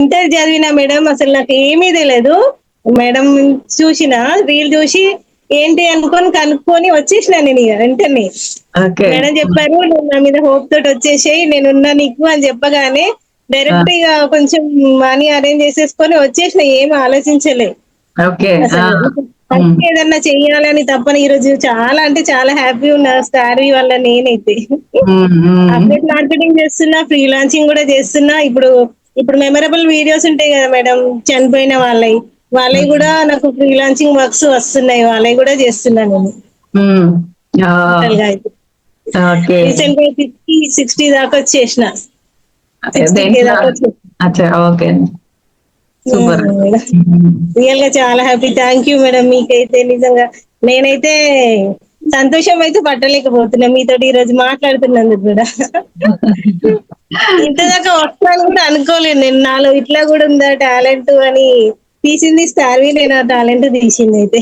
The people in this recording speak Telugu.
ఇంటర్ చదివిన మేడం అసలు నాకు ఏమీ తెలియదు. మేడం చూసిన రీల్ చూసి ఏంటి అనుకొని కనుక్కొని వచ్చేసిన నేను ఇక వెంటనే. ఓకే. మేడం చెప్పారు నువ్వు నా మీద హోప్ తోటి వచ్చేసేయి నేనున్నా నీకు అని చెప్పగానే ఆ! డైరెక్ట్ ఇక కొంచెం మనీ అరేంజ్ చేసేసుకొని వచ్చేసిన, ఏం ఆలోచించలే ఓకే. ఆ! అసలు. హ్మ్. ఫస్ట్ ఏదన్నా చెయ్యాలని తప్పని ఈరోజు చాలా అంటే చాలా హ్యాపీ ఉన్నా స్టారీ వల్ల నేనైతే. హ్మ్. హ్మ్. అప్డేట్ మార్కెటింగ్ చేస్తున్నా, ఫ్రీలాన్సింగ్ కూడా చేస్తున్నా. ఇప్పుడు ఇప్పుడు మెమరబుల్ వీడియోస్ ఉంటాయి కదా మేడం, చనిపోయిన వాళ్ళవి హ్మ్. కూడా నాకు ఫ్రీలాన్సింగ్ వర్క్స్ వస్తున్నాయి, వాళ్ళవి కూడా చేస్తున్నా నేను హ్మ్. టోటల్ ఆహ్, గా అయితే. ఓకే. రీసెంట్ గా 50, 60 దాకా వచ్చేసిన, 60K దేంట్లో? దాకా వచ్చేసిన. అచ్చా! ఓకే. సూపర్. హ్మ్. రియల్ గా చాలా హ్యాపీ. Thank you madam. మీకైతే నిజంగా నేనైతే సంతోషం అయితే పట్టలేకపోతున్నా మీతోటి ఈ రోజు మాట్లాడుతున్నందుకు కూడా. ఇంత దాకా వస్తాను కూడా అనుకోలేదు నేను. నాలో ఇట్లా కూడా ఉందా టాలెంట్ అని. తీసింది స్టార్వి, నేను ఆ టాలెంట్ తీసింది అయితే.